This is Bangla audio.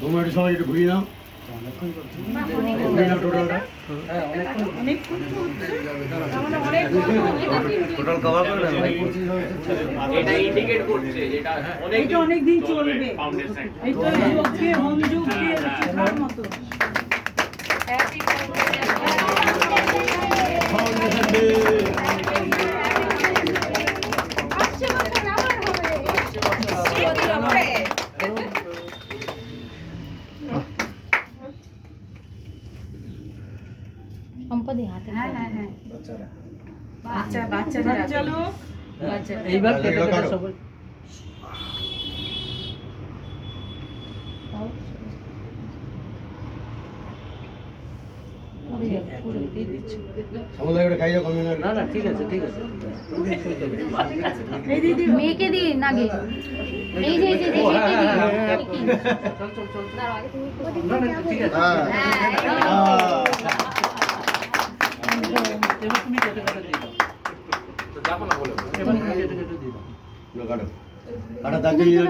তোমরা একটু সবাই একটু ঘুরিয়ে নাও। টোটাল কভার করে না, এটা ইন্ডিকেট করছে যেটা অনেক দিন চলবে। এটা যুগে মনযুগে শেখার মতো। Happy foundation day. সম্পদে হাতে। হ্যাঁ হ্যাঁ হ্যাঁ। বাচ্চা চলো এইবার কেটে কেটে সবাই আমাদের একটা খাইয়ে কমে না। না না ঠিক আছে ঠিক আছে মেয়েকে দিন আগে। এই যে একে দিন। চল চল চল না না ঠিক আছে এবার তুমি কেটে কেটে দিয়ে দাও তো যাবো না বলে এবার তুমি কেটে কেটে দিয়ে দাও কাটা কাটা দাঁড়িয়ে